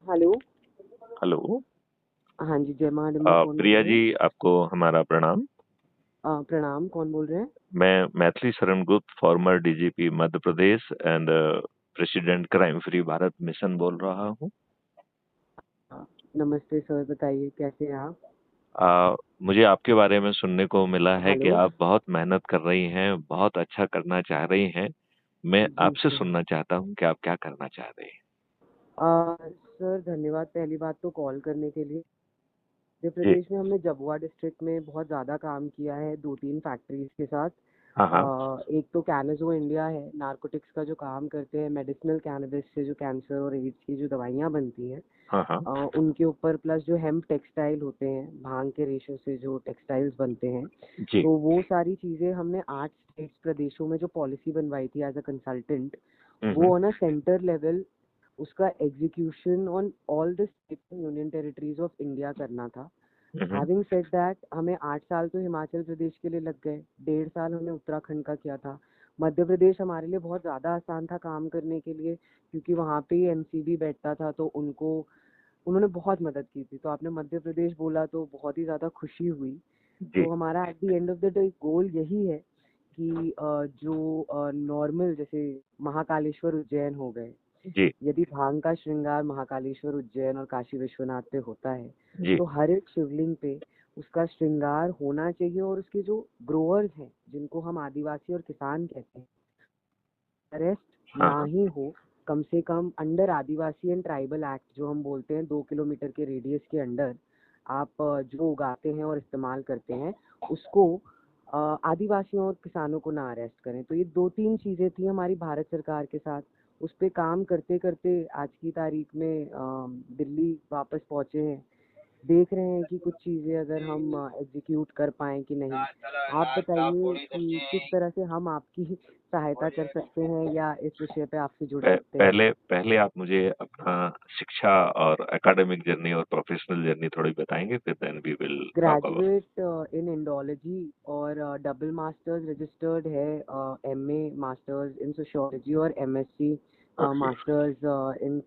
Hello. Hello. हाँ जी, जय माँ डम्बा, कौन बोल प्रिया रहे जी, हैं? आपको हमारा प्रणाम। प्रणाम, कौन बोल रहे हैं? मैं Maithili Sharan Gupt, farmer DGP Madhya Pradesh and president crime free Bharat mission बोल रहा हूँ। अ, नमस्ते सर, बताइए कैसे हैं आप? मुझे आपके बारे में सुनने को मिला है कि हेलो। आप बहुत मेहनत कर रही हैं, बहुत अच्छा करना चाह रही हैं। मैं जी आपसे जी। सुनना चाहता हूँ कि आप क्या करना चाह रही हैं। सर धन्यवाद पहली बात तो कॉल करने के लिए। मध्य जी। प्रदेश में हमने जबुआ डिस्ट्रिक्ट में बहुत ज़्यादा काम किया है, 2-3 फैक्ट्रीज के साथ। हाँ, हाँ। एक तो कैनजो इंडिया है, नारकोटिक्स का जो काम करते हैं, मेडिसिनल कैनबिस से जो कैंसर और एड्स की जो दवाइयाँ बनती हैं, हाँ, हाँ। उनके ऊपर प्लस जो हेम्प टेक्सटाइल होते हैं, भांग के रेशों से जो टेक्सटाइल्स बनते हैं, जी। तो वो सारी चीज़ें हमने 8 स्टेट्स प्रदेशों में जो पॉलिसी बनवाई थी एज अ कंसल्टेंट, हम्म। वो ऑन अ सेंटर लेवल उसका execution on all the state and union territories of India करना था। हम्म। हैविंग सेड दैट हमें 8 साल तो हिमाचल प्रदेश के लिए लग गए, 1.5 साल हमने उत्तराखंड का किया था। मध्य प्रदेश हमारे लिए बहुत ज़्यादा आसान था काम करने के लिए, क्योंकि वहाँ पे ही एमसीबी बैठता था, तो उनको उन्होंने बहुत मदद की थी। तो आपने मध्य प्रदेश बोला तो बहुत ही ज़्यादा खुशी हुई। जी। तो हमारा at the end of the day goal यही है कि जो नॉर्मल जैसे महाकालेश्वर उज्जैन हो गए, जी। यदि भांग का श्रृंगार महाकालेश्वर उज्जैन और काशी विश्वनाथ पे होता है, जी। तो हर एक शिवलिंग पे उसका श्रृंगार होना चाहिए, और उसके जो ग्रोअर्स हैं जिनको हम आदिवासी और किसान कहते हैं, अरेस्ट हाँ, ना हाँ। ही हो। कम से come under Adivasi and tribal act जो हम बोलते हैं, 2 किलोमीटर के रेडियस के अंडर आप जो उगाते हैं और इस्तेमाल करते हैं उसको आदिवासियों और किसानों को ना अरेस्ट करें। तो ये 2-3 चीज़ें थी हमारी भारत सरकार के साथ। उस पे काम करते करते आज की तारीख में दिल्ली वापस पहुंचे हैं। देख रहे हैं कि कुछ चीज़ें अगर हम एग्जीक्यूट कर पाएँ कि नहीं। आप बताइए कि किस तरह से हम आपकी सहायता कर सकते हैं, या इस विषय पे आपसे जुड़ सकते हैं? पहले पहले आप मुझे अपना शिक्षा और एकेडमिक जर्नी और प्रोफेशनल जर्नी थोड़ी बताएंगे, फिर then we will talk about. Graduate in Indology, और डबल मास्टर्स रजिस्टर्ड है, एमए मास्टर्स इन सोशियोलॉजी और MSc okay. Masters in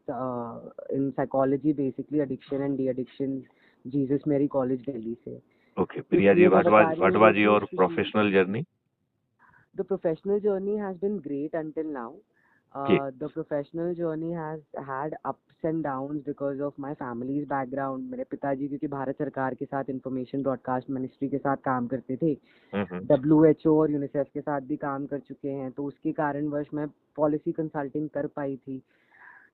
in psychology, basically addiction and de addiction, Jesus Mary college Delhi से। Okay, तो प्रिया जी, इसलिए मैं बता रही भटवा हूँ जी, कि और professional journey. the professional journey has been great until now. जी। The professional journey has had ups and downs because of my family's background. मेरे पिताजी क्योंकि भारत सरकार के साथ इंफॉर्मेशन ब्रॉडकास्ट मिनिस्ट्री के साथ काम करते थे, हम्म। WHO और यूनिसेफ के साथ भी काम कर चुके हैं, तो उसके कारणवश मैं पॉलिसी कंसल्टिंग कर पाई थी।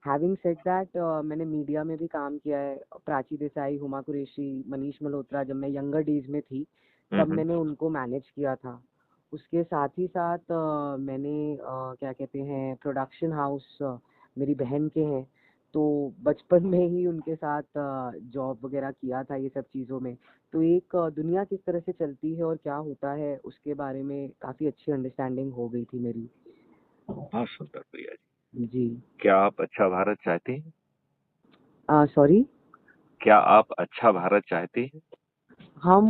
हैविंग सेड दैट मैंने मीडिया में भी काम किया है। प्राची देसाई, हुमा कुरैशी, मनीष मल्होत्रा, जब मैं यंगर डेज में थी तब हम्म। मैंने उनको मैनेज किया था। उसके साथ ही साथ मैंने क्या कहते हैं, प्रोडक्शन हाउस मेरी बहन के हैं, तो बचपन में ही उनके साथ जॉब वगैरह किया था ये सब चीज़ों में। तो एक दुनिया किस तरह से चलती है और क्या होता है उसके बारे में काफ़ी अच्छी अंडरस्टैंडिंग हो गई थी मेरी। बहुत सुंदर प्रिया जी। जी। क्या आप अच्छा भारत चाहती हैं? सॉरी। क्या आप अच्छा भारत चाहती हैं? हम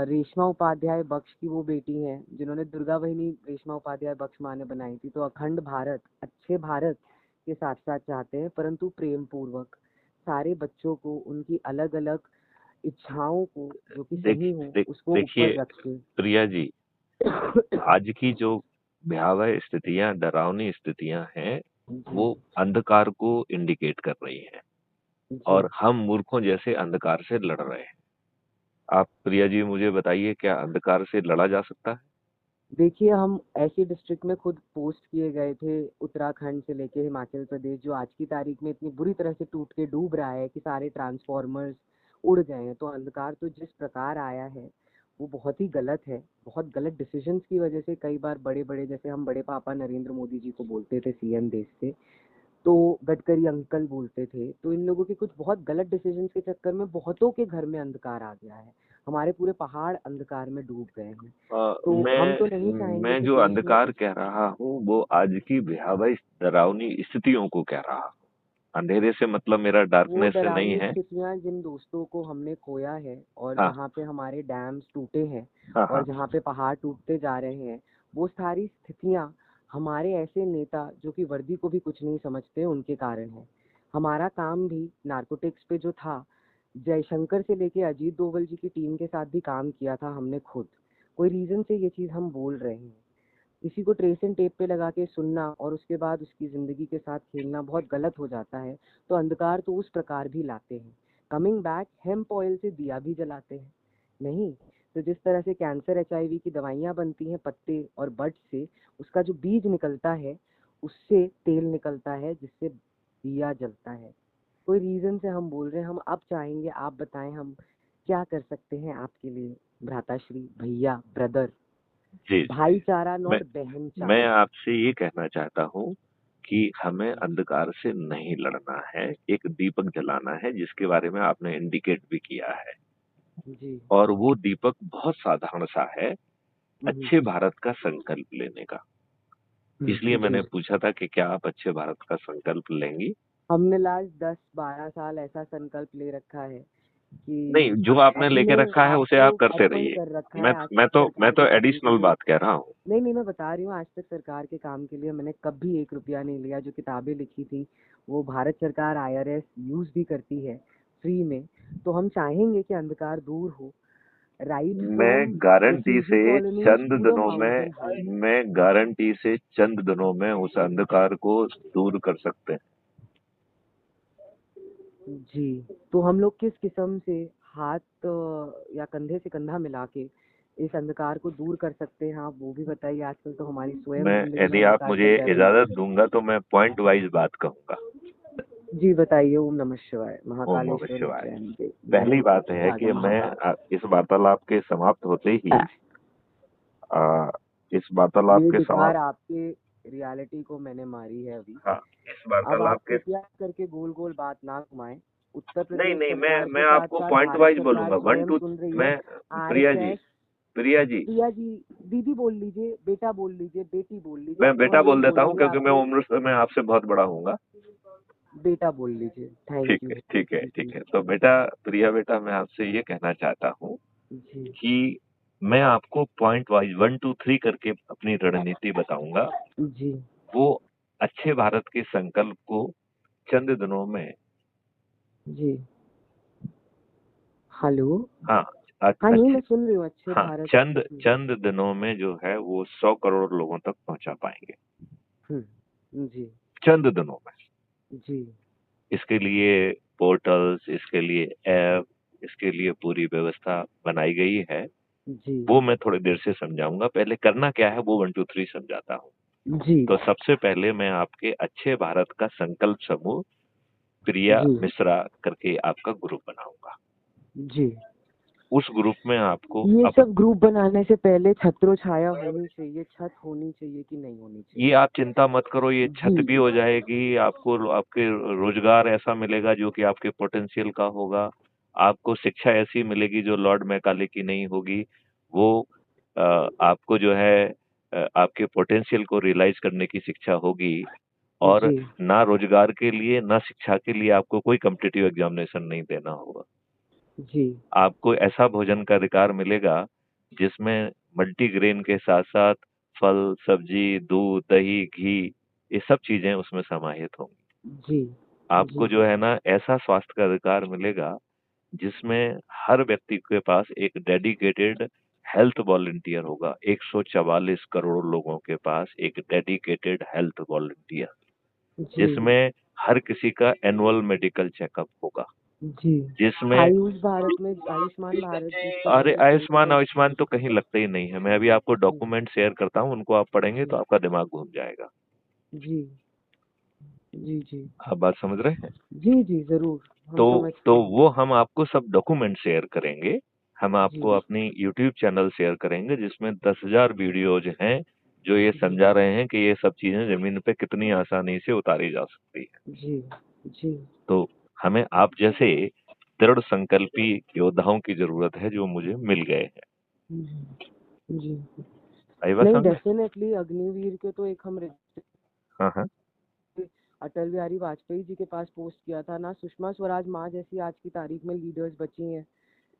रेशमा उपाध्याय बख्श की वो बेटी हैं जिन्होंने दुर्गा वहिनी रेशमा उपाध्याय बख्श माँ ने बनाई थी। तो अखंड भारत, अच्छे भारत के साथ साथ चाहते हैं, परंतु प्रेम पूर्वक सारे बच्चों को उनकी अलग अलग इच्छाओं को जो कि सही हो उसको देखिए ऊपर रख के। प्रिया जी, आज की जो भयावह स्थितियां, डरावनी स्थितियां हैं, जी वो अंधकार को इंडिकेट कर रही हैं, जी। और हम मूर्खों जैसे अंधकार से लड़ रहे हैं। आप प्रिया जी मुझे बताइए, क्या अंधकार से लड़ा जा सकता है? देखिए, हम ऐसे डिस्ट्रिक्ट में खुद पोस्ट किए गए थे, उत्तराखंड से लेके हिमाचल प्रदेश, जो आज की तारीख में इतनी बुरी तरह से टूट के डूब रहा है कि सारे ट्रांसफॉर्मर्स उड़ गए हैं। तो अंधकार तो जिस प्रकार आया है वो बहुत ही गलत है। बहुत गलत डिसीजंस की वजह से कई बार बड़े बड़े, जैसे हम बड़े पापा नरेंद्र मोदी जी को बोलते थे सीएम देश से, तो गडकरी अंकल बोलते थे, तो इन लोगों के कुछ बहुत गलत डिसीजंस के चक्कर में बहुतों के घर में अंधकार आ गया है। हमारे पूरे पहाड़ अंधकार में डूब गए हैं। तो हम तो नहीं चाहेंगे मैं कि जो देश में अंधकार कह रहा हूँ वो आज की भयावह डरावनी स्थितियों को कह रहा हूँ। अंधेरे से मतलब मेरा वो डार्कनेस से नहीं डरावनी है। स्थितियां जिन दोस्तों को हमने खोया है, और हाँ, जहाँ पे हमारे डैम्स टूटे हैं, हाँ, और हाँ। जहाँ पे पहाड़ टूटते जा रहे हैं, वो सारी स्थितियां हमारे ऐसे नेता जो कि वर्दी को भी कुछ नहीं समझते उनके कारण है। हमारा काम भी नार्कोटिक्स पे जो था, जयशंकर से लेके अजीत डोभाल जी की टीम के साथ भी काम किया था हमने खुद। कोई रीजन से ये चीज हम बोल रहे हैं। किसी को ट्रेस एंड टेप पे लगा के सुनना और उसके बाद उसकी जिंदगी के साथ खेलना बहुत गलत हो जाता है। तो अंधकार तो उस प्रकार भी लाते हैं। कमिंग बैक, हेम्प ऑयल से दिया भी जलाते हैं, नहीं? तो जिस तरह से कैंसर HIV की दवाइयाँ बनती हैं पत्ते और बड से, उसका जो बीज निकलता है उससे तेल निकलता है जिससे दिया जलता है। कोई रीजन से हम बोल रहे हैं। हम अब चाहेंगे आप बताएं हम क्या कर सकते हैं आपके लिए, भ्राताश्री, भैया, ब्रदर, जी, जी। भाईचारा मैं नॉट बहन मैं चारा। आपसे ये कहना चाहता हूँ कि हमें अंधकार से नहीं लड़ना है, एक दीपक जलाना है जिसके बारे में आपने इंडिकेट भी किया है। जी। और वो दीपक बहुत साधारण सा है, हम्म, अच्छे भारत का संकल्प लेने का। इसलिए जी। मैंने पूछा था कि क्या आप अच्छे भारत का संकल्प लेंगी? हमने लास्ट 10-12 साल ऐसा संकल्प ले रखा है कि नहीं, जो आपने लेके अपने रखा है आप उसे को आप करते अर्पण रहिए। कर रखा मैं है आज मैं तक तो मैं सरकार तो के काम के एडिशनल लिए। बात कह रहा हूँ। नहीं नहीं, मैं बता रही हूँ, आज तक सरकार के काम के लिए मैंने कभी 1 रुपया नहीं लिया। जो किताबें लिखी थी वो भारत सरकार IRS यूज भी करती है फ्री में। तो हम चाहेंगे कि अंधकार दूर हो। राइट मैं फ्रॉम गारंटी रिफ्यूजी से कॉलोनीज चंद टू द दिनों में माउंटेन हाइट। मैं गारंटी से चंद दिनों में उस अंधकार को दूर कर सकते हैं। जी। तो हम लोग किस किस्म से हाथ या कंधे से कंधा मिला के इस अंधकार को दूर कर सकते हैं, आप वो भी बताइए। आजकल तो हमारी स्वयं मैं जिंदगी में यदि आप अंधकार मुझे चल रही है। इजाजत दूंगा तो मैं पॉइंट वाइज बात कहूंगा। जी बताइए। ओम नमः शिवाय, ओम नमः महाकालेश्वर शिवाय। उज्जैन के पहली जय बात है राजा कि मैं महाकाल। इस वार्तालाप के समाप्त होते ही आ, इस वार्तालाप ये के डिकार समाप्त आपके रियलिटी को मैंने मारी है अभी। हाँ, इस अब आप वार्तालाप के कृपया करके गोल गोल बात ना घुमाएं। उत्तर नहीं प्रदेश नहीं, सरकार मैं के साथ आपको साथ पॉइंट भारत वाइज सरकार बोलूंगा, वन स्वयं टू। सुन रही है। मैं प्रिया जी, RSS। प्रिया जी, प्रिया जी, दीदी बोल लीजिए, बेटा बोल लीजिए, बेटी बोल लीजिए, मैं अब तो बेटा हम बोल लोग देता हूँ बोलेंगे क्योंकि मैं आपको। उम्र से मैं आपसे बहुत बड़ा हूँगा। बेटा बोल लीजिए। थैंक ठीक यू। है, ठीक है, जी ठीक जी। है। तो बेटा, प्रिया बेटा, मैं आपसे ये कहना चाहता हूँ जी कि मैं आपको पॉइंट वाइज 1 2 3 करके अपनी रणनीति बताऊंगा। जी वो अच्छे भारत के संकल्प को चंद दिनों में, जी। हेलो। हाँ, हाँ नहीं, अच्छे, मैं सुन रही हूँ। अच्छे हाँ, भारत। चंद चंद दिनों में जो है वो 100 करोड़ लोगों तक पहुंचा पाएंगे। जी चंद दिनों में। जी इसके लिए पोर्टल्स, इसके लिए ऐप, इसके लिए पूरी व्यवस्था बनाई गई है। जी वो मैं थोड़ी देर से समझाऊंगा। पहले करना क्या है वो 1 2 3 समझाता हूँ। जी तो सबसे पहले मैं आपके अच्छे भारत का संकल्प समूह प्रिया जी मिश्रा करके आपका ग्रुप बनाऊंगा। जी। उस ग्रुप में आपको ये सब ग्रुप बनाने से पहले छत्रो छाया होनी चाहिए, छत होनी चाहिए कि नहीं होनी ये चाहिए? आप चिंता मत करो, ये छत भी जी हो जाएगी। आपको आपके रोजगार ऐसा मिलेगा जो कि आपके पोटेंशियल का होगा। आपको शिक्षा ऐसी मिलेगी जो लॉर्ड मैकाले की नहीं होगी। वो आपको जो है आपके पोटेंशियल को रियलाइज करने की शिक्षा होगी। और जी ना रोजगार के लिए ना शिक्षा के लिए आपको कोई कॉम्पिटिटिव एग्जामिनेशन नहीं देना होगा। जी आपको ऐसा भोजन का अधिकार मिलेगा जिसमें मल्टीग्रेन के साथ साथ फल, सब्जी, दूध, दही, घी, ये सब चीजें उसमें समाहित होंगी। जी आपको जी जो है ना ऐसा स्वास्थ्य का अधिकार मिलेगा जिसमें हर व्यक्ति के पास एक डेडिकेटेड हेल्थ वॉलंटियर होगा। 144 करोड़ लोगों के पास एक डेडिकेटेड हेल्थ वॉलंटियर, जी जिसमें हर किसी का एनुअल मेडिकल चेकअप होगा, जी। जिसमें आयुष भारत में, आयुष्मान भारत जिस अरे तरीके से आयुष्मान आयुष्मान तो कहीं लगता ही नहीं है। मैं अभी आपको जी डॉक्यूमेंट शेयर करता हूँ, उनको आप पढ़ेंगे जी तो आपका दिमाग घूम जाएगा। जी जी जी आप बात समझ रहे हैं? जी जी, जरूर हम तो समझते हैं। वो हम आपको सब डॉक्यूमेंट शेयर करेंगे। हम जी आपको अपनी यूट्यूब चैनल शेयर करेंगे जिसमें 10,000 वीडियोज हैं जो ये जी समझा रहे हैं कि ये सब चीजें जमीन पे कितनी आसानी से उतारी जा सकती है। जी जी तो हमें आप जैसे दृढ़ संकल्पी योद्धाओं की जरूरत है जो मुझे मिल गए हैं। जी। आई बात नहीं, समझ में? डेफिनेटली अग्निवीर के तो एक हम हाँ हाँ। अटल बिहारी वाजपेयी जी के पास पोस्ट किया था ना। सुषमा स्वराज माँ जैसी आज की तारीख में लीडर्स बची हैं,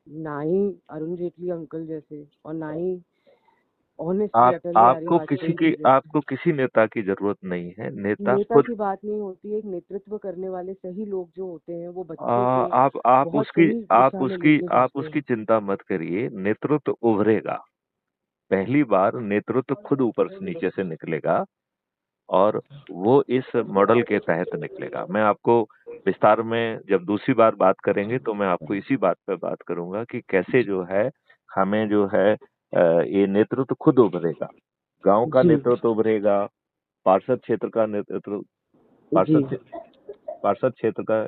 ना ही अरुण जेटली अंकल जैसे, और ना ही ऑनेस्टली अटल बिहारी वाजपेयी जी जैसे। आपको किसी नेता की जरूरत नहीं है। नेता नेता खुद की बात नहीं होती है, एक नेतृत्व करने वाले सही लोग जो होते हैं वो आ, बच्चों को आप बहुत सही दिशा में लेके आप जाते उसकी हैं। चिंता मत करिए। नेतृत्व उभरेगा। पहली बार नेतृत्व खुद ऊपर से नीचे से निकलेगा और वो इस मॉडल के तहत निकलेगा। मैं आपको विस्तार में जब दूसरी बार बात करेंगे तो मैं आपको इसी बात पे बात करूंगा कि कैसे जो है हमें जो है ये नेतृत्व खुद उभरेगा। गांव का जी नेतृत्व उभरेगा। पार्षद क्षेत्र का नेतृत्व जी पार्षद पार्षद क्षेत्र का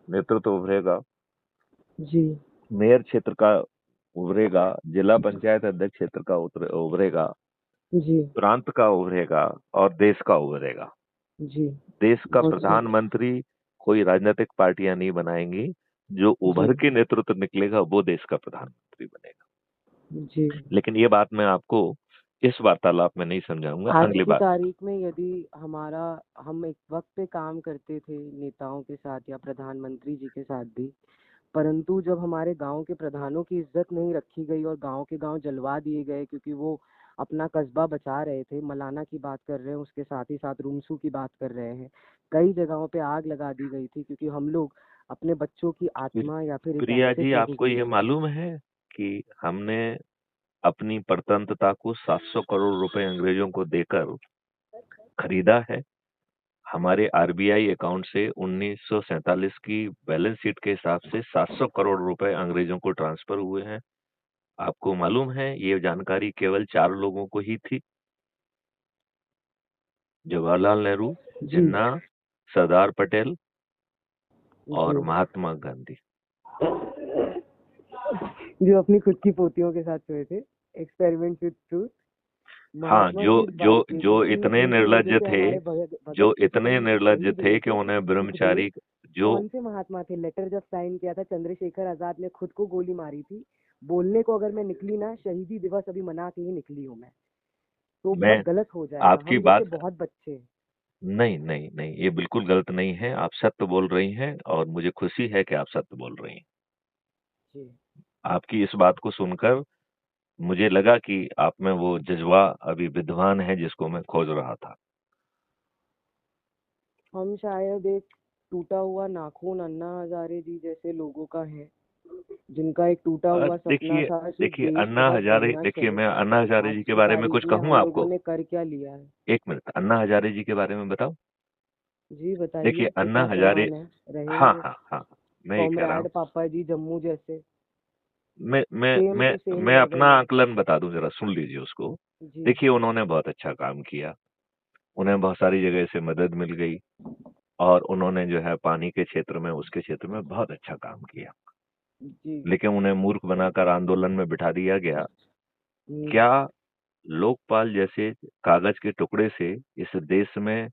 नेतृत्व उभरेगा। जी मेयर क्षेत्र का उभरेगा। जिला पंचायत अध्यक्ष क्षेत्र का उभरेगा। जी प्रांत का उभरेगा और देश का उभरेगा। जी। देश का बहुत सही। प्रधानमंत्री कोई राजनीतिक पार्टियां नहीं बनाएंगी। जो जी उभर के नेतृत्व निकलेगा वो देश का प्रधानमंत्री बनेगा। जी। लेकिन ये बात मैं आपको इस वार्तालाप में नहीं समझाऊंगा, आज अगली की बार। तारीख में यदि हमारा हम एक वक्त पे काम करते थे नेताओं के साथ या प्रधानमंत्री जी के साथ भी, परंतु जब हमारे गांव के प्रधानों की इज्जत नहीं रखी गई और गांव के गांव जलवा दिए गए क्योंकि वो अपना कस्बा बचा रहे थे, मलाना की बात कर रहे हैं, उसके साथ ही साथ रूमसू की बात कर रहे हैं, कई जगहों पे आग लगा दी गई थी क्योंकि हम लोग अपने बच्चों की आत्मा या फिर एक प्रिया ऐसे जी, प्रभु आपको के ये लिए। मालूम है कि हमने अपनी स्वतंत्रता को 700 करोड़ रुपए अंग्रेजों को देकर खरीदा है। हमारे आरबीआई अकाउंट से 1947 की बैलेंस शीट के हिसाब से 700 करोड़ रुपए अंग्रेजों को ट्रांसफर हुए हैं। आपको मालूम है ये जानकारी केवल 4 लोगों को ही थी। जवाहरलाल नेहरू, जी जिन्ना, सरदार पटेल और जी। महात्मा गांधी। जो अपनी खुद की पोतियों के साथ सोए थे, एक्सपेरिमेंट विद ट्रूथ। हाँ, महात्मा जो जी इस जो बात की थी जो कि इतने उनकी निर्लज्ज वजह से थे, हमारे भगत के पुत्र निर्लज्ज शहीद थे हुए कि थे। उन्हें सुखदेव ब्रह्मचारी जो कौन से महात्मा थे? लेटर जब साइन किया था चंद्रशेखर आजाद ने खुद को गोली मारी थी। बोलने को अगर मैं निकली ना, शहीदी दिवस अभी मना के ही निकली हूँ मैं, तो बहुत मैं गलत हो जाएगा। आपकी हम जैसे बात बहुत बच्चे हैं। नहीं नहीं नहीं, ये बिल्कुल गलत नहीं है। आप सत्य बोल रही हैं और मुझे खुशी है कि आप सत्य बोल रही हैं। जी। आपकी इस बात को सुनकर मुझे लगा कि आप में वो जज्बा अभी विद्वान है जिसको मैं खोज रहा था। हम शायद एक टूटा हुआ नाखून अन्ना हजारे जी जैसे लोगों का है, जिनका एक टूटा हुआ सपना देखिए था कि देखिए देश अन्ना बहुत हजारे, बढ़िया देखिए चले। मैं अन्ना हजारे आज जी के की बारे में तारीख कुछ में कहूँ हम लोगों आपको? ने कर क्या लिया है? एक मिनट, अन्ना हजारे जी के बारे में बताओ। जी देखिए बताइए। अन्ना पिता तो हजारे, महान है, हाँ रहेंगे। हाँ हाँ, मैं ये कह रहा कॉमरेड हूँ। पापा जी जम्मू जैसे। मैं मैं सेम मैं टू सेम मैं रह अपना गई है। आकलन बता दूं, जरा सुन लीजिए उसको। जी देखिए उन्होंने बहुत अच्छा काम किया। उन्हें बहुत सारी जगह से मदद मिल गई और उन्होंने जो है पानी के क्षेत्र में, उसके क्षेत्र में बहुत अच्छा काम किया। जी। लेकिन उन्हें मूर्ख बनाकर आंदोलन में बिठा दिया गया। हम्म। क्या लोकपाल जैसे कागज के टुकड़े से इस देश में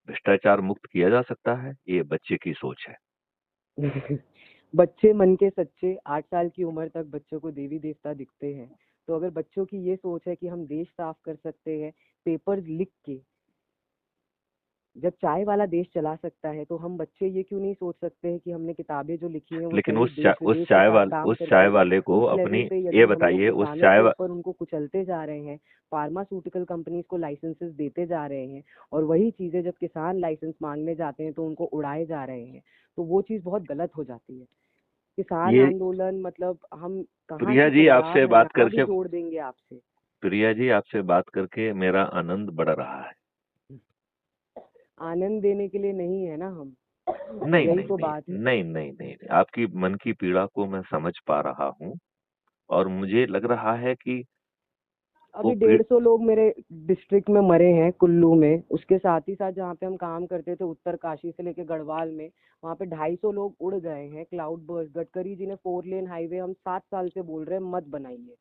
भ्रष्टाचार मुक्त किया जा सकता है? ये बच्चे की सोच है। बच्चे मन के सच्चे। 8 साल की उम्र तक बच्चों को देवी देवता दिखते हैं। तो अगर बच्चों की ये सोच है कि हम देश साफ कर सकते हैं पेपर लिख के, जब चाय वाला देश चला सकता है, तो हम बच्चे ये क्यों नहीं सोच सकते हैं कि हमने किताबें जो लिखी हैं वो लेकिन सही देश विदेश में काम उस चाय करके। वाले को उस अपनी, लेवल पे ये यदि हम लोग बताइए किसानों के ऊपर उनको कुचलते जा रहे हैं, फार्मास्यूटिकल कंपनीज को लाइसेंसेस देते जा रहे हैं, और वही चीजें जब किसान लाइसेंस मांगने जाते हैं तो उनको उड़ाए जा रहे हैं, तो वो चीज बहुत गलत हो जाती है। किसान ये आंदोलन मतलब हम कहाँ प्रिया की जी पंजाब आपसे बात हरियाणा भी करके जोड़ देंगे आपसे। प्रिया जी आपसे बात करके मेरा आनंद बढ़ रहा है। आनंद देने के लिए नहीं है ना हम, नहीं यही नहीं तो नहीं बात है। नहीं नहीं नहीं, आपकी मन की पीड़ा को मैं समझ पा रहा हूँ और मुझे लग रहा है कि वो अभी 150 लोग मेरे डिस्ट्रिक्ट में मरे हैं कुल्लू में। उसके साथ ही साथ जहाँ पे हम काम करते थे उत्तरकाशी से लेके गढ़वाल में, वहाँ पे 250 लोग उड़ गए हैं क्लाउड बर्स्ट। गडकरी जी ने 4 लेन हाईवे हम 7 साल से बोल रहे हैं मत बनाइए।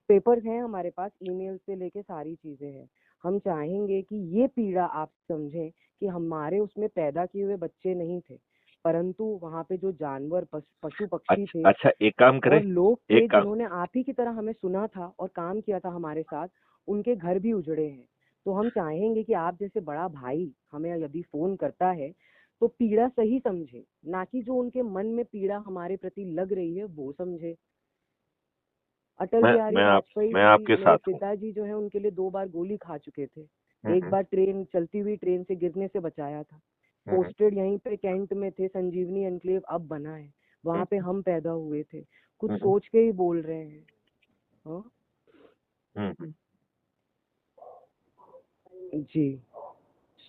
पेपर्स हैं हमारे पास, ईमेल से लेके सारी चीजें हैं। हम चाहेंगे कि ये पीड़ा आप समझें कि हमारे उसमें पैदा किए हुए बच्चे नहीं थे, परंतु वहाँ पे जो जानवर पशु पक्षी थे अच्छा एक काम करें, और लोग थे एक काम जिन्होंने आप ही की तरह हमें सुना था और काम किया था हमारे साथ, उनके घर भी उजड़े हैं। तो हम चाहेंगे कि आप जैसे बड़ा भाई हमें यदि फोन करता है तो पीड़ा सही समझे, ना कि जो उनके मन में पीड़ा हमारे प्रति लग रही है वो समझे। अटल मैं बिहारी मैं आप वाजपेयी मैं जी, आपके मेरे साथ हूँ। पिताजी जो है उनके लिए 2 बार गोली खा चुके थे। एक हम्म, बार ट्रेन, चलती हुई ट्रेन से गिरने से बचाया था। हम्म, पोस्टेड यहीं पे कैंट में थे, संजीवनी एनक्लेव अब बना है, वहां पे हम्म, हम पैदा हुए थे। कुछ हम्म, सोच के ही बोल रहे हैं। हाँ हम्म। जी,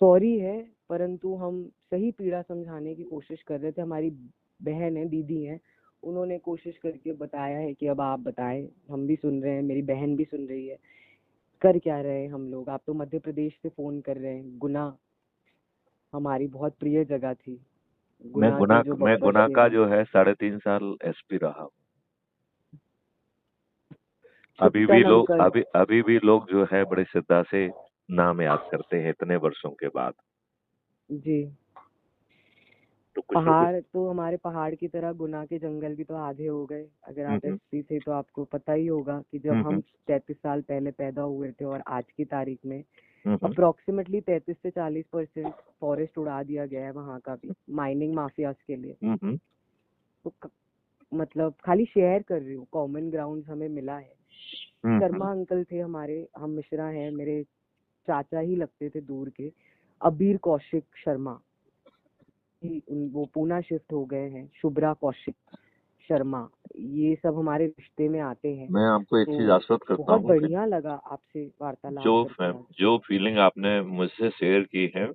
सॉरी है, परंतु हम सही पीड़ा समझाने की कोशिश कर रहे थे। हमारी बहन है, दीदी है, उन्होंने कोशिश करके बताया है कि अब आप बताएं, हम भी सुन रहे हैं, मेरी बहन भी सुन रही है। कर क्या रहे हैं हम लोग? आप तो मध्य प्रदेश से फोन कर रहे हैं। गुना हमारी बहुत प्रिय जगह थी, गुना के जो मैं गुना बच्चे का हैं। जो है 3.5 साल एसपी रहा हूँ। छुट्टन अंकल। अभी भी लोग जो है बड़ी श्रद्धा से नाम याद करते हैं इतने वर्षों के बाद। जी, तो कुछ लोग। पहाड़ तो हमारे पहाड़ की तरह गुना के जंगल भी तो आधे हो गए। अगर आप हम्म, एसपी थे तो आपको पता ही होगा कि जब हम्म, हम 33 साल पहले पैदा हुए थे और आज की तारीख में हम्म, अप्रोक्सीमेटली 33 से 40% फॉरेस्ट उड़ा दिया गया है वहाँ का भी, माइनिंग माफियाज के लिए। हम्म, तो मतलब खाली शेयर कर रही हूँ, कॉमन ग्राउंड हमें मिला है। हम्म। शर्मा अंकल थे हमारे, हम मिश्रा हैं, मेरे चाचा ही लगते थे दूर के। अबीर कौशिक शर्मा, वो पूना शिफ्ट हो गए हैं। शुभ्रा कौशिक शर्मा, ये सब हमारे रिश्ते में आते हैं। मैं आपको एक तो चीज आश्वस्त करता बहुत हूँ कि बढ़िया लगा आपसे वार्तालाप करके आज। जो फीलिंग आपने मुझसे शेयर की है,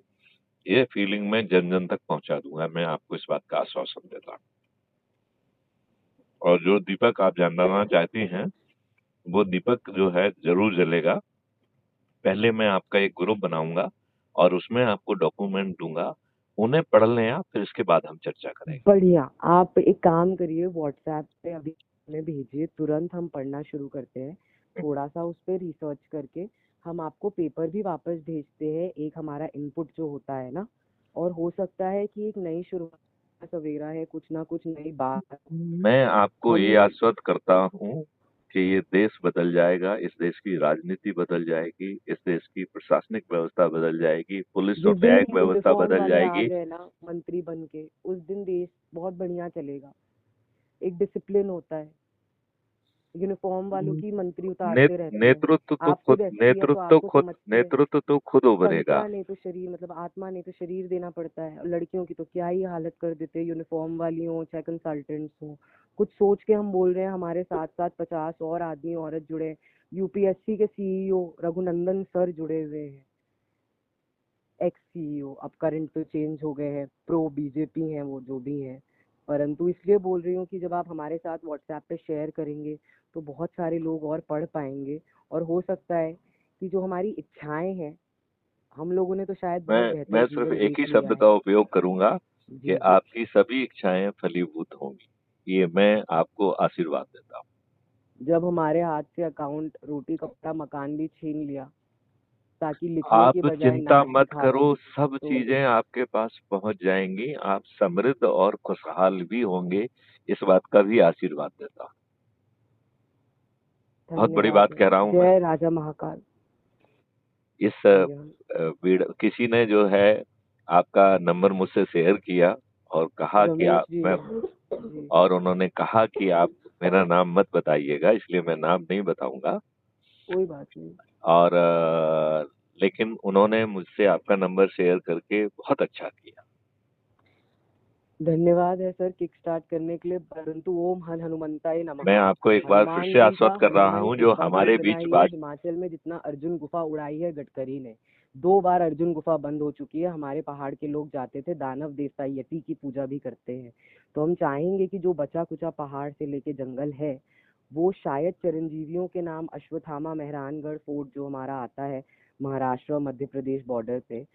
ये फीलिंग मैं जन जन तक पहुंचा दूंगा। मैं आपको इस बात का आश्वासन देता हूँ। और जो दीपक आप जानना चाहती हैं, वो दीपक जो है जरूर जलेगा। पहले मैं आपका एक ग्रुप बनाऊंगा और उसमें आपको डॉक्यूमेंट दूंगा, उन्हें पढ़ लें आप, फिर इसके बाद हम चर्चा करेंगे। बढ़िया, आप एक काम करिए, व्हाट्सएप पे अभी हमें भेजिए, तुरंत हम पढ़ना शुरू करते हैं। थोड़ा सा उस पर रिसर्च करके हम आपको पेपर भी वापस भेजते हैं, एक हमारा इनपुट जो होता है ना। और हो सकता है कि एक नई शुरुआत सवेरा है, कुछ ना कुछ नई बात। मैं आपको ये हमें आश्वस्त करता हूँ कि ये देश बदल जाएगा, इस देश की राजनीति बदल जाएगी, इस देश की प्रशासनिक व्यवस्था बदल जाएगी, पुलिस और जिस दिन न्यायिक ये व्यवस्था यूनिफॉर्म बदल वाले आ जाएगी। गए ना मंत्री बन के, उस दिन देश बहुत बढ़िया चलेगा। एक डिसिप्लिन होता है, यूनिफॉर्म वालों की मंत्री उतारते रहते हैं। आप खुद एसपी हैं तो आप तो समझते हैं। नेतृत्व तो खुद उभरेगा। संतरा नहीं तो शरीर, मतलब आत्मा नहीं तो शरीर देना पड़ता है। और लड़कियों की तो क्या ही हालत कर देते हैं, यूनिफॉर्म वाली हो चाहे कंसल्टेंट्स हो। कुछ सोच के हम बोल रहे हैं, हमारे साथ साथ 50 और आदमी औरत जुड़े। यूपीएससी के सीईओ रघुनंदन सर जुड़े हुए हैं, एक्स सीईओ, अब करंट तो चेंज हो गए हैं, प्रो बीजेपी हैं वो जो भी हैं। परंतु इसलिए बोल रही हूँ कि जब आप हमारे साथ व्हाट्सएप पे शेयर करेंगे तो बहुत सारे लोग और पढ़ पाएंगे। और हो सकता है कि जो हमारी इच्छाएं हैं, हम लोगों ने तो शायद बहुत बेहतर मैं सिर्फ जीवन एक ही देख लिया शब्द है। का उपयोग करूंगा कि जी, आपकी सभी इच्छाएं फलीभूत होंगी। ये मैं आपको आशीर्वाद देता हूँ। जब हमारे हाथ से अकाउंट, रोटी कपड़ा मकान भी छीन लिया ताकि लिखने की आप बजाय चिंता नाच मत दिखावे, करो, सब तो चीजें आपके पास पहुंच जाएंगी। आप समृद्ध और खुशहाल भी होंगे, इस बात का भी आशीर्वाद देता हूँ। बहुत बड़ी धन्यवाद बात है। कह रहा हूँ मैं। जय राजा महाकाल। इस भैया, किसी ने जो है आपका नंबर मुझसे शेयर किया और कहा कि रमेश आप जी मैं, हैं जी। और उन्होंने कहा कि आप मेरा नाम मत बताइएगा, इसलिए मैं नाम नहीं बताऊंगा। कोई बात नहीं। और लेकिन उन्होंने मुझसे आपका नंबर शेयर करके बहुत अच्छा किया। धन्यवाद है सर किक स्टार्ट करने के लिए, परंतु ओम हन हनुमंताय नमः। मैं आपको एक बार फिर हनुमान से जी का आश्वस्त कर रहा हनुमान हूँ, जो कृपा भी हमारे इतना बीच ही है, बात। हिमाचल में जितना अर्जुन गुफा उड़ाई है गडकरी ने, 2 बार अर्जुन गुफा बंद हो चुकी है। हमारे पहाड़ के लोग जाते थे, दानव देवता यति की पूजा भी करते हैं। तो हम चाहेंगे कि जो बचा कुचा पहाड़ से लेके जंगल है, वो शायद चिरंजीवियों के नाम अश्वत्थामा मेहरानगढ़ फोर्ट जो हमारा आता है महाराष्ट्र और मध्य प्रदेश बॉर्डर पे,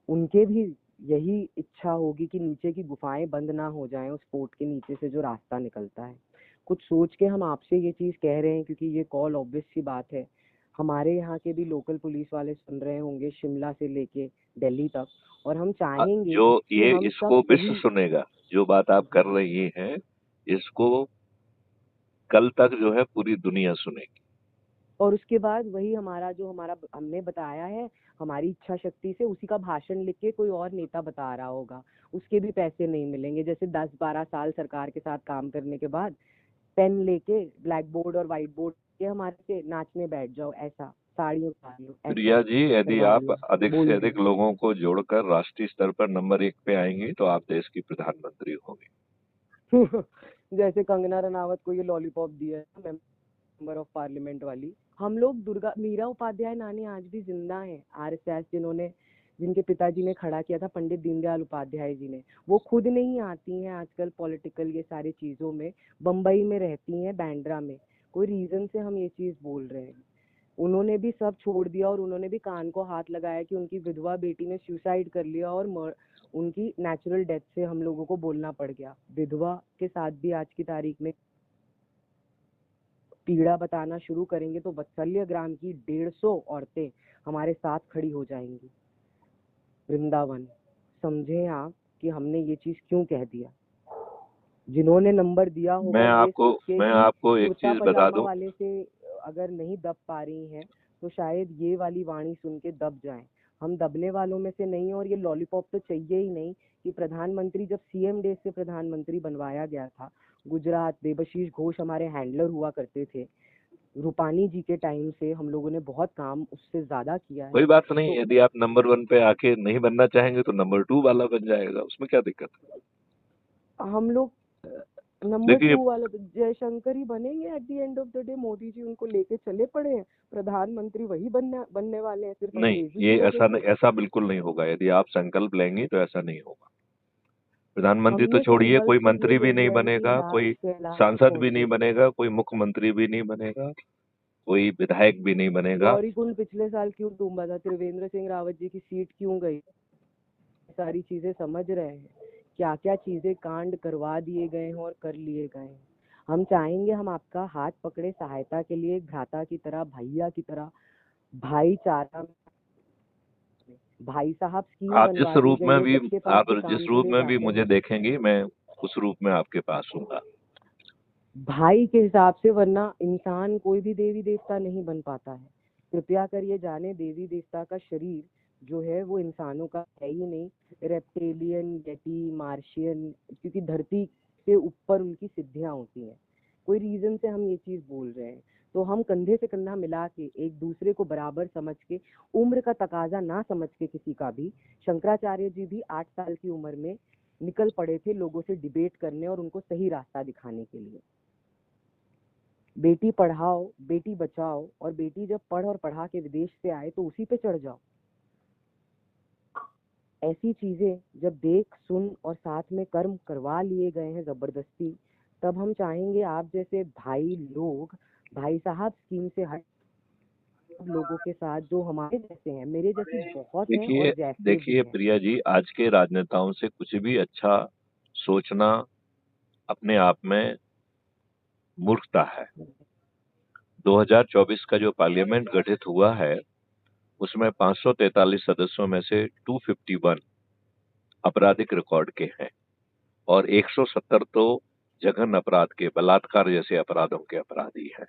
उनके भी यही इच्छा होगी कि नीचे की गुफाएं बंद ना हो जाएं, उस फोर्ट के नीचे से जो रास्ता निकलता है। कुछ सोच के हम आपसे ये चीज कह रहे हैं, क्योंकि ये कॉल ऑब्वियस सी बात है, हमारे यहाँ के भी लोकल पुलिस वाले सुन रहे होंगे, शिमला से लेके दिल्ली तक। और हम चाहेंगे जो कि ये हम सब इसको विश्व सही। सुनेगा, जो बात आप कर रही हैं, इसको कल तक जो है पूरी दुनिया सुनेगी। और उसके बाद वही हमारा जो हमारा हमने बताया है, हमारी इच्छा शक्ति से उसी का भाषण लिख के कोई और नेता बता रहा होगा, उसके भी पैसे नहीं मिलेंगे। जैसे 10-12 साल सरकार के साथ काम करने के बाद पेन लेके ब्लैक बोर्ड और व्हाइट बोर्ड कि हमारे से नाचने बैठ जाओ, ऐसा साड़ी उतार लो, ऐसा प्रिया जी, यदि करवा आप दिया, अधिक बोल से दिया। अधिक लोगों को जोड़कर राष्ट्रीय स्तर पर नंबर 1 पे आएंगी तो आप देश की प्रधानमंत्री होंगी। जैसे कंगना रनावत को ये लॉलीपॉप दिया है मेंबर ऑफ पार्लियामेंट वाली, हम लोग दुर्गा मीरा उपाध्याय नानी आज भी जिंदा हैं, आरएसएस जिनके पिताजी ने खड़ा किया था, पंडित दीनदयाल उपाध्याय जी ने, वो खुद नहीं आती हैं आजकल पॉलिटिकल ये सारी चीजों में, बम्बई में रहती हैं, बैंड्रा में। कोई रीजन से हम ये चीज बोल रहे हैं। उन्होंने भी सब छोड़ दिया और उन्होंने भी कान को हाथ लगाया कि उनकी विधवा बेटी ने सुसाइड कर लिया और उनकी नेचुरल डेथ से हम लोगों को बोलना पड़ गया। विधवा के साथ भी आज की तारीख में पीड़ा बताना शुरू करेंगे तो वत्सल्य ग्राम की 150 औरतें हमारे साथ खड़ी हो जाएंगी। वृंदावन, समझे आप कि हमने ये चीज क्यों कह दिया। जिन्होंने नंबर दिया होगा ये सोच के मैं कि आपको एक कुर्ता चीज बता पजामा दूं। वाले से अगर नहीं दब पा रही हैं तो शायद ये वाली वाणी सुन के दब जाएं। हम दबने वालों में से नहीं, और ये लॉलीपॉप तो चाहिए ही नहीं कि प्रधानमंत्री, जब सीएम डे से प्रधानमंत्री बनवाया गया था गुजरात, देबशीष घोष हमारे हैंडलर हुआ करते थे, रूपानी जी के टाइम से हम लोगों ने बहुत काम उससे ज्यादा किया है। कोई बात नहीं, तो यदि आप नंबर 1 पे आके नहीं बनना चाहेंगे तो नंबर 2 वाला बन जाएगा, उसमें क्या दिक्कत है। हम लोग नंबर देखिए 2 वाला तो जयशंकर ही बनेंगे at the end of the day. Modi ji उनको लेके चले पड़े हैं, प्रधानमंत्री वही बनने वाले हैं, सिर्फ नहीं, अंग्रेजी ये की वजह ऐसा से। ऐसा बिल्कुल नहीं होगा। यदि आप संकल्प लेंगी तो ऐसा नहीं होगा। प्रधानमंत्री तो हमने छोड़िए, संकल्प कोई तो ले मंत्री भी नहीं लिया है कि बनेगा, लास्ट कोई कैलाश सांसद भी नहीं पहुंचेंगे। बनेगा, कोई मुख्यमंत्री भी नहीं बनेगा, कोई विधायक भी नहीं बनेगा। गौरी कुंड पिछले साल क्यों डूबा था, त्रिवेंद्र सिंह रावत जी की सीट क्यों गई, सारी चीजें समझ रहे हैं, क्या क्या चीजें कांड करवा दिए गए हैं और कर लिए गए हैं। हम चाहेंगे हम आपका हाथ पकड़े सहायता के लिए, भ्राता की तरह, भैया की तरह, भाईचारा। भाई साहब स्कीम आप जिस बनवा दी रूप में गई है भी सबके पास आप जो जिस काम के रूप लिए में भी जाते मुझे हैं, देखेंगी, मैं उस रूप में आपके पास हूँगा। भाई के हिसाब से, वरना इंसान कोई भी देवी देवता नहीं बन पाता है। कृपया कर ये जाने, देवी देवता का शरीर जो है वो इंसानों का है ही नहीं, रेप्टेलियन, येटी, मार्शियन, क्योंकि धरती से ऊपर उनकी सिद्धियां होती हैं। कोई रीजन से हम ये चीज बोल रहे हैं, तो हम कंधे से कंधा मिला के एक दूसरे को बराबर समझ के, उम्र का तकाजा ना समझ के किसी का भी, शंकराचार्य जी भी 8 साल की उम्र में निकल पड़े थे लोगों से डिबेट करने और उनको सही रास्ता दिखाने के लिए। बेटी पढ़ाओ, बेटी बचाओ, और बेटी जब पढ़ और पढ़ा के विदेश से आए तो उसी पे चढ़ जाओ। ऐसी चीजें जब देख सुन और साथ में कर्म करवा लिए गए हैं जबरदस्ती, तब हम चाहेंगे आप जैसे भाई लोग भाई साहब स्कीम से हट लोगों के साथ, जो हमारे जैसे हैं, मेरे जैसे बहुत हैं देखिए और जैसे भी देखिए हैं। प्रिया जी, आज के राजनेताओं से कुछ भी अच्छा सोचना अपने आप में मूर्खता है। 2024 का जो पार्लियामेंट गठित हुआ है, उसमें 543 सदस्यों में से 251 आपराधिक रिकॉर्ड के हैं और 170 तो जघन्य अपराध के, बलात्कार जैसे अपराधों के अपराधी हैं।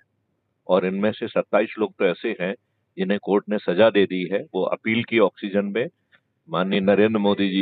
और इनमें से 27 लोग तो ऐसे हैं जिन्हें कोर्ट ने सजा दे दी है। वो अपील की ऑक्सीजन में माननीय नरेंद्र मोदी जी